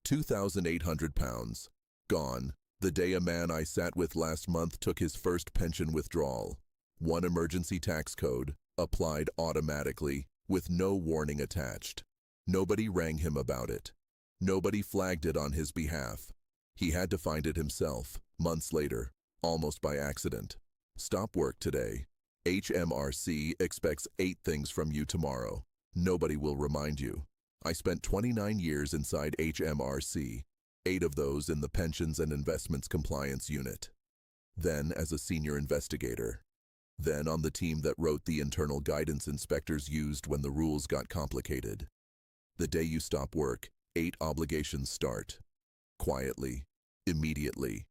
£2,800. Gone. The day a man I sat with last month took his first pension withdrawal. One emergency tax code, applied automatically, with no warning attached. Nobody rang him about it. Nobody flagged it on his behalf. He had to find it himself, months later, almost by accident. Stop work today. HMRC expects 8 things from you tomorrow. Nobody will remind you. I spent 29 years inside HMRC, 8 of those in the Pensions and Investments Compliance Unit. Then as a senior investigator. Then on the team that wrote the internal guidance inspectors used when the rules got complicated. The day you stop work, 8 obligations start. Quietly. Immediately.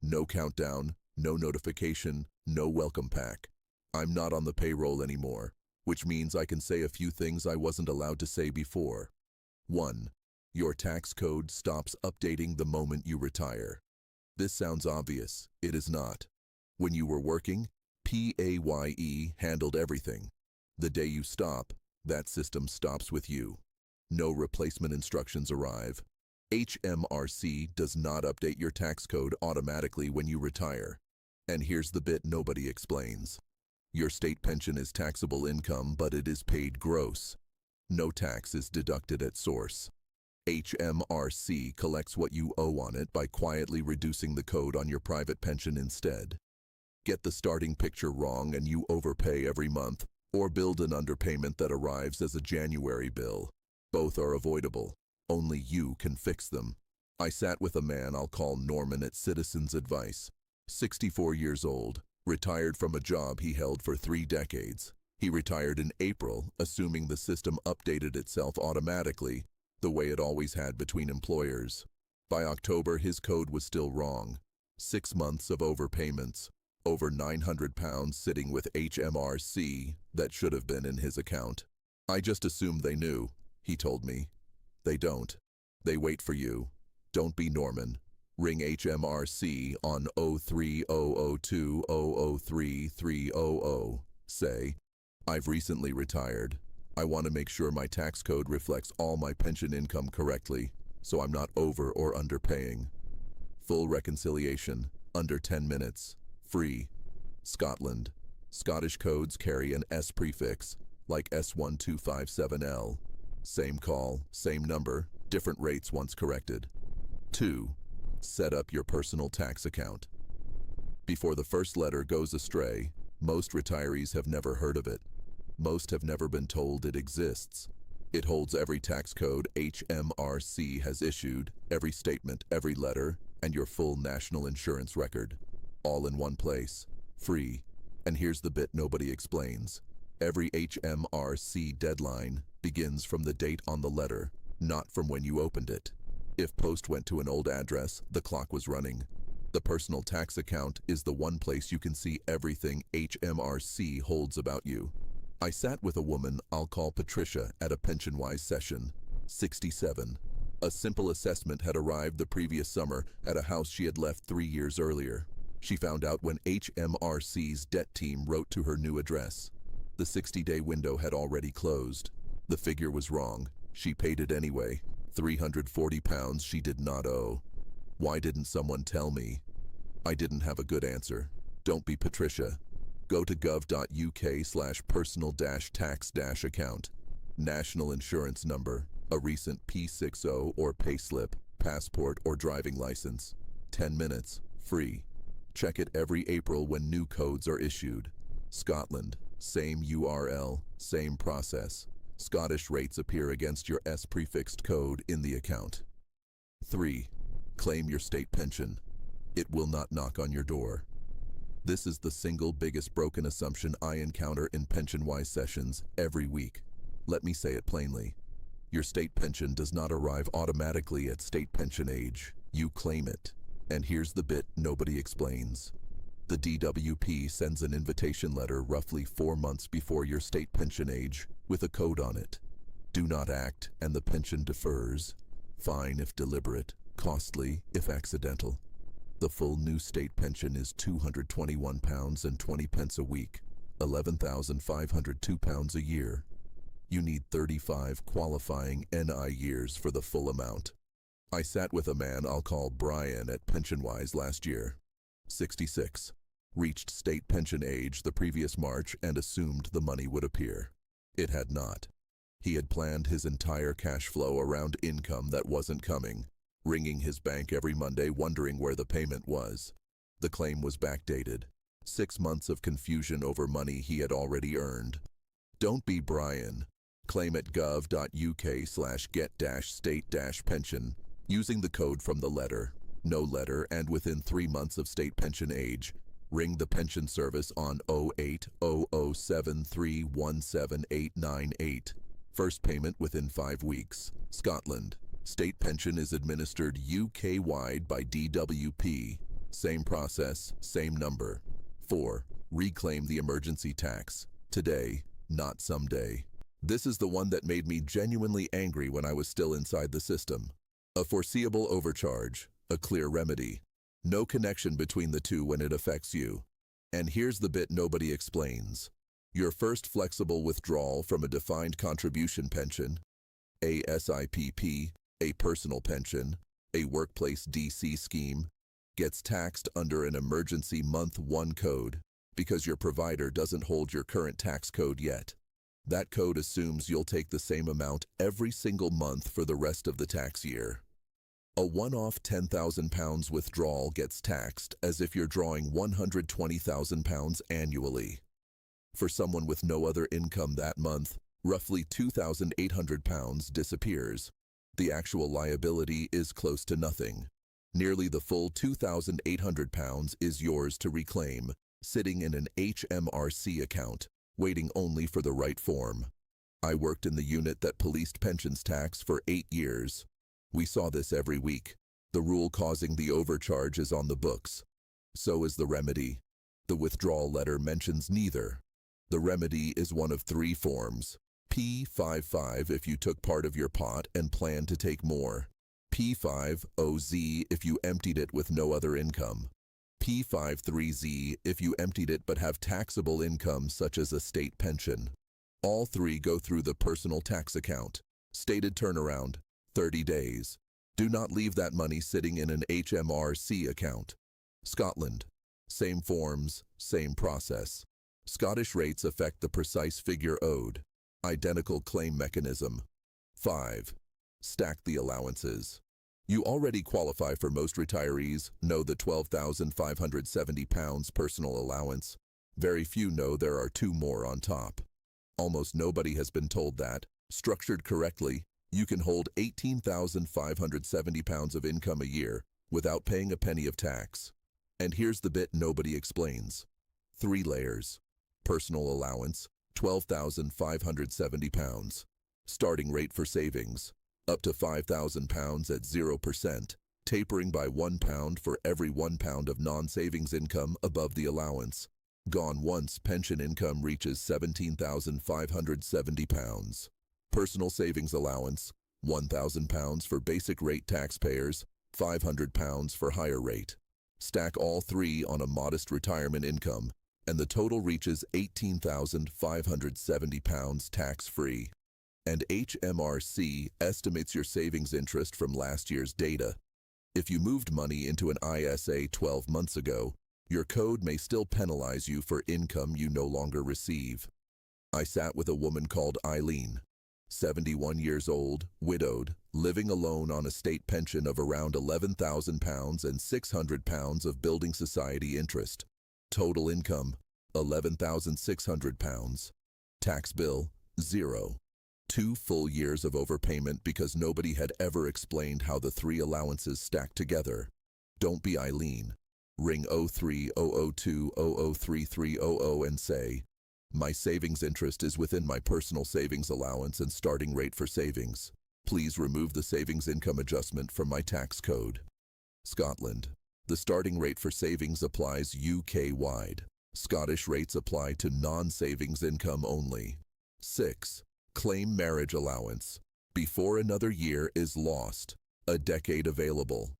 No countdown, no notification, no welcome pack. I'm not on the payroll anymore, which means I can say a few things I wasn't allowed to say before. 1. Your tax code stops updating the moment you retire. This sounds obvious. It is not. When you were working, PAYE handled everything. The day you stop, that system stops with you. No replacement instructions arrive. HMRC does not update your tax code automatically when you retire. And here's the bit nobody explains. Your state pension is taxable income, but it is paid gross. No tax is deducted at source. HMRC collects what you owe on it by quietly reducing the code on your private pension instead. Get the starting picture wrong and you overpay every month, or build an underpayment that arrives as a January bill. Both are avoidable. Only you can fix them. I sat with a man I'll call Norman at Citizens Advice. 64 years old, retired from a job he held for 3 decades. He retired in April, assuming the system updated itself automatically, the way it always had between employers. By October, his code was still wrong. 6 months of overpayments, over £900 sitting with HMRC that should have been in his account. I just assumed they knew, he told me. They don't. They wait for you. Don't be Norman. Ring HMRC on 03002003300. Say, I've recently retired. I want to make sure my tax code reflects all my pension income correctly, so I'm not over or underpaying. Full reconciliation, under 10 minutes. Free. Scotland. Scottish codes carry an S prefix, like S1257L. Same call, same number, different rates once corrected. 2. Set up your personal tax account. Before the first letter goes astray, most retirees have never heard of it. Most have never been told it exists. It holds every tax code HMRC has issued, every statement, every letter, and your full national insurance record. All in one place. Free. And here's the bit nobody explains. Every HMRC deadline begins from the date on the letter, not from when you opened it. If post went to an old address, the clock was running. The personal tax account is the one place you can see everything HMRC holds about you. I sat with a woman I'll call Patricia at a Pensionwise session, 67. A simple assessment had arrived the previous summer at a house she had left 3 years earlier. She found out when HMRC's debt team wrote to her new address. The 60-day window had already closed. The figure was wrong. She paid it anyway. £340 she did not owe. Why didn't someone tell me? I didn't have a good answer. Don't be Patricia. Go to gov.uk/personal-tax-account. National insurance number, a recent P60 or payslip, passport or driving license. 10 minutes, free. Check it every April when new codes are issued. Scotland, same URL, same process. Scottish rates appear against your S prefixed code in the account. 3. Claim your state pension. It will not knock on your door. This is the single biggest broken assumption I encounter in Pensionwise sessions every week. Let me say it plainly. Your state pension does not arrive automatically at state pension age. You claim it. And here's the bit nobody explains. The DWP sends an invitation letter roughly 4 months before your state pension age with a code on it. Do not act and the pension defers. Fine if deliberate, costly if accidental. The full new state pension is £221.20 a week, £11,502 a year. You need 35 qualifying NI years for the full amount. I sat with a man I'll call Brian at Pensionwise last year. 66. Reached state pension age the previous March and assumed the money would appear. It had not. He had planned his entire cash flow around income that wasn't coming, ringing his bank every Monday wondering where the payment was. The claim was backdated. 6 months of confusion over money he had already earned. Don't be Brian. Claim at gov.uk/get-state-pension using the code from the letter, no letter, and within 3 months of state pension age. Ring the pension service on 080073178898. First payment within 5 weeks. Scotland. State pension is administered UK-wide by DWP. Same process, same number. 4. Reclaim the emergency tax. Today, not someday. This is the one that made me genuinely angry when I was still inside the system. A foreseeable overcharge, a clear remedy. No connection between the two when it affects you. And here's the bit nobody explains. Your first flexible withdrawal from a defined contribution pension, a SIPP, a personal pension, a workplace DC scheme, gets taxed under an emergency month 1 code because your provider doesn't hold your current tax code yet. That code assumes you'll take the same amount every single month for the rest of the tax year. A one-off £10,000 withdrawal gets taxed as if you're drawing £120,000 annually. For someone with no other income that month, roughly £2,800 disappears. The actual liability is close to nothing. Nearly the full £2,800 is yours to reclaim, sitting in an HMRC account, waiting only for the right form. I worked in the unit that policed pensions tax for 8 years. We saw this every week. The rule causing the overcharge is on the books. So is the remedy. The withdrawal letter mentions neither. The remedy is one of 3 forms. P55 if you took part of your pot and planned to take more. P50Z if you emptied it with no other income. P53Z if you emptied it but have taxable income such as a state pension. All 3 go through the personal tax account. Stated turnaround, 30 days. Do not leave that money sitting in an HMRC account. Scotland. Same forms, same process. Scottish rates affect the precise figure owed. Identical claim mechanism. 5. Stack the allowances. You already qualify for most retirees, know the £12,570 personal allowance. Very few know there are 2 more on top. Almost nobody has been told that, structured correctly, you can hold £18,570 of income a year without paying a penny of tax. And here's the bit nobody explains. 3 layers. Personal allowance, £12,570. Starting rate for savings, up to £5,000 at 0%, tapering by £1 for every £1 of non-savings income above the allowance. Gone once pension income reaches £17,570. Personal savings allowance, £1,000 for basic rate taxpayers, £500 for higher rate. Stack all 3 on a modest retirement income, and the total reaches £18,570 tax-free. And HMRC estimates your savings interest from last year's data. If you moved money into an ISA 12 months ago, your code may still penalize you for income you no longer receive. I sat with a woman called Eileen, 71 years old, widowed, living alone on a state pension of around £11,000 and £600 of building society interest. Total income, £11,600. Tax bill, 0. 2 full years of overpayment because nobody had ever explained how the 3 allowances stack together. Don't be Eileen. Ring 03-002-003300 and say, my savings interest is within my personal savings allowance and starting rate for savings. Please remove the savings income adjustment from my tax code. Scotland. The starting rate for savings applies UK-wide. Scottish rates apply to non-savings income only. 6. Claim Marriage Allowance. Before another year is lost. A decade available.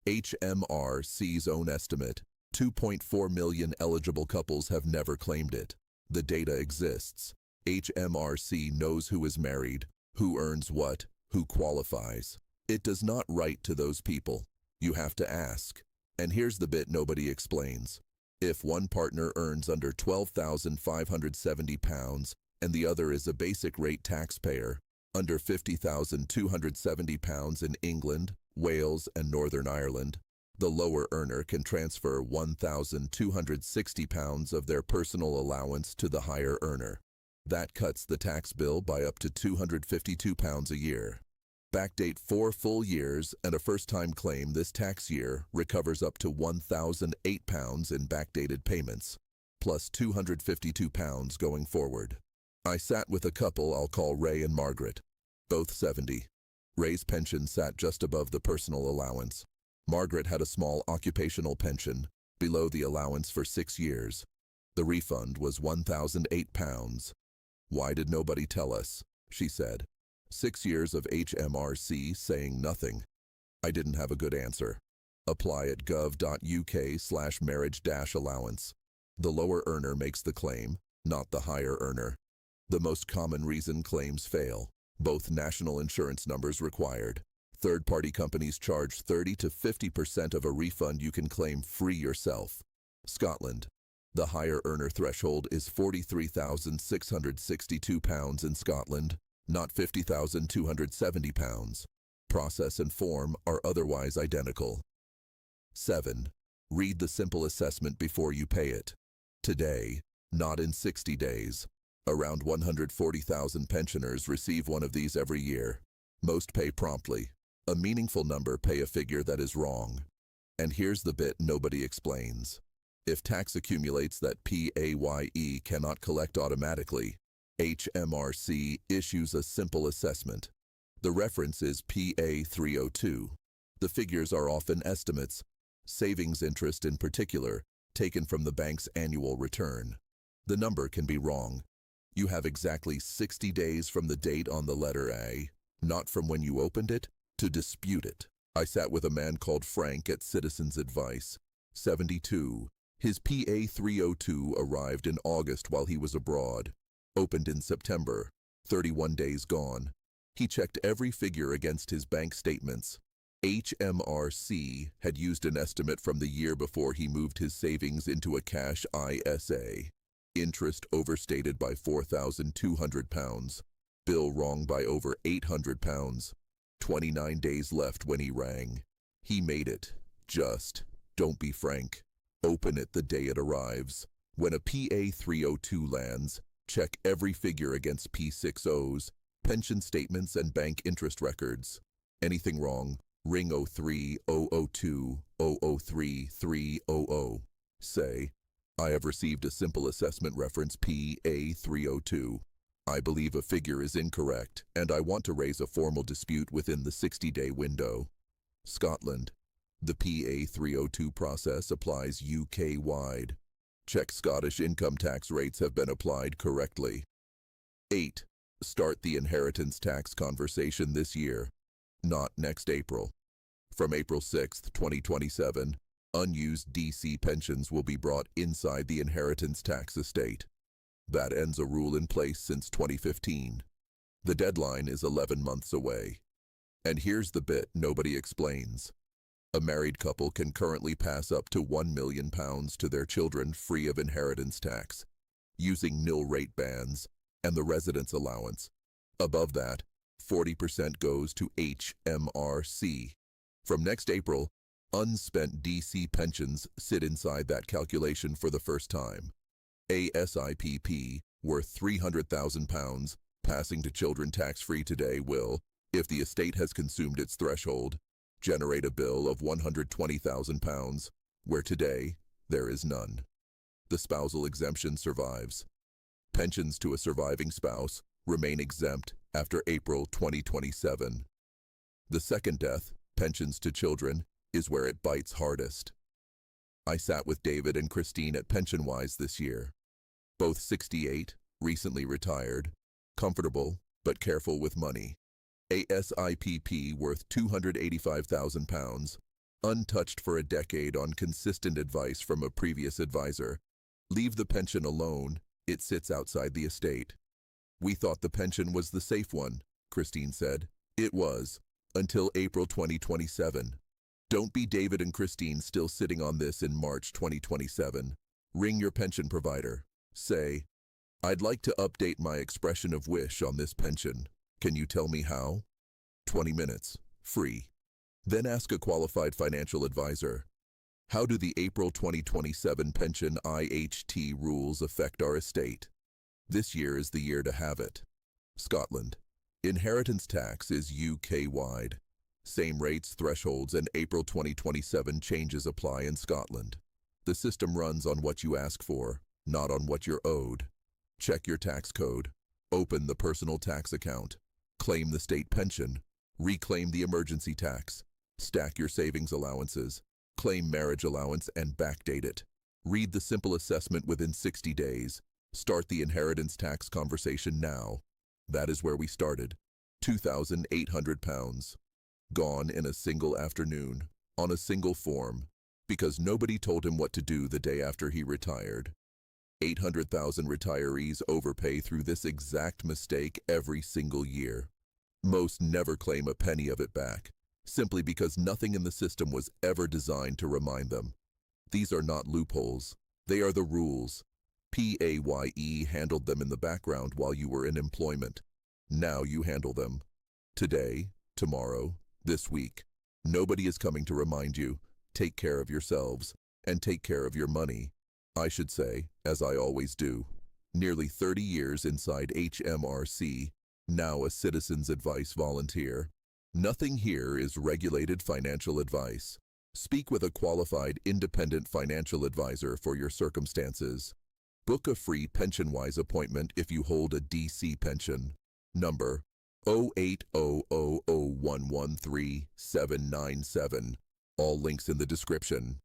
HMRC's own estimate, 2.4 million eligible couples have never claimed it. The data exists. HMRC knows who is married, who earns what, who qualifies. It does not write to those people. You have to ask. And here's the bit nobody explains. If one partner earns under £12,570 and the other is a basic rate taxpayer, under £50,270 in England, Wales, and Northern Ireland, the lower earner can transfer £1,260 of their personal allowance to the higher earner. That cuts the tax bill by up to £252 a year. Backdate 4 full years and a first-time claim this tax year recovers up to £1,008 in backdated payments, plus £252 going forward. I sat with a couple I'll call Ray and Margaret, both 70. Ray's pension sat just above the personal allowance. Margaret had a small occupational pension, below the allowance for 6 years. The refund was £1,008. "Why did nobody tell us?" she said. 6 years of HMRC saying nothing. I didn't have a good answer. Apply at gov.uk/marriage-allowance. The lower earner makes the claim, not the higher earner. The most common reason claims fail. Both national insurance numbers required. Third-party companies charge 30 to 50% of a refund you can claim free yourself. Scotland. The higher earner threshold is £43,662 in Scotland, not £50,270. Process and form are otherwise identical. 7. Read the simple assessment before you pay it. Today, not in 60 days. Around 140,000 pensioners receive one of these every year. Most pay promptly. A meaningful number pay a figure that is wrong. And here's the bit nobody explains. If tax accumulates that PAYE cannot collect automatically, HMRC issues a simple assessment. The reference is PA 302. The figures are often estimates, savings interest in particular, taken from the bank's annual return. The number can be wrong. You have exactly 60 days from the date on the letter A, not from when you opened it, to dispute it. I sat with a man called Frank at Citizens Advice, 72. His PA 302 arrived in August while he was abroad. Opened in September, 31 days gone. He checked every figure against his bank statements. HMRC had used an estimate from the year before he moved his savings into a cash ISA. Interest overstated by £4,200. Bill wrong by over £800. 29 days left when he rang. He made it. Just don't be Frank. Open it the day it arrives. When a PA 302 lands, check every figure against P60s, pension statements, and bank interest records. Anything wrong, ring 03 002 003 300. Say, I have received a simple assessment reference PA 302. I believe a figure is incorrect, and I want to raise a formal dispute within the 60-day window. Scotland. The PA 302 process applies UK-wide. Check Scottish income tax rates have been applied correctly. 8. Start the inheritance tax conversation this year, not next April. From April 6, 2027, unused DC pensions will be brought inside the inheritance tax estate. That ends a rule in place since 2015. The deadline is 11 months away. And here's the bit nobody explains. A married couple can currently pass up to £1 million to their children free of inheritance tax, using nil rate bands and the residence allowance. Above that, 40% goes to HMRC. From next April, unspent DC pensions sit inside that calculation for the first time. ASIPP, worth £300,000, passing to children tax-free today will, if the estate has consumed its threshold, generate a bill of £120,000, where today there is none. The spousal exemption survives. Pensions to a surviving spouse remain exempt after April 2027. The second death, pensions to children, is where it bites hardest. I sat with David and Christine at Pensionwise this year. Both 68, recently retired, comfortable but careful with money. ASIPP worth £285,000, untouched for a decade on consistent advice from a previous advisor. Leave the pension alone, it sits outside the estate. We thought the pension was the safe one, Christine said. It was, until April 2027. Don't be David and Christine still sitting on this in March 2027. Ring your pension provider. Say, "I'd like to update my expression of wish on this pension. Can you tell me how?" 20 minutes, free. Then ask a qualified financial advisor, "How do the April 2027 pension IHT rules affect our estate? This year is the year to have it." Scotland. Inheritance tax is UK-wide. Same rates, thresholds, and April 2027 changes apply in Scotland. The system runs on what you ask for, not on what you're owed. Check your tax code. Open the personal tax account. Claim the state pension. Reclaim the emergency tax. Stack your savings allowances. Claim marriage allowance and backdate it. Read the simple assessment within 60 days. Start the inheritance tax conversation now. That is where we started. £2,800. Gone in a single afternoon, on a single form, because nobody told him what to do the day after he retired. 800,000 retirees overpay through this exact mistake every single year. Most never claim a penny of it back, simply because nothing in the system was ever designed to remind them. These are not loopholes. They are the rules. PAYE handled them in the background while you were in employment. Now you handle them. Today, tomorrow, this week. Nobody is coming to remind you. Take care of yourselves, and take care of your money. I should say, as I always do. Nearly 30 years inside HMRC, now a Citizens Advice volunteer. Nothing here is regulated financial advice. Speak with a qualified independent financial advisor for your circumstances. Book a free Pensionwise appointment if you hold a DC pension. Number 080000113 797. All links in the description.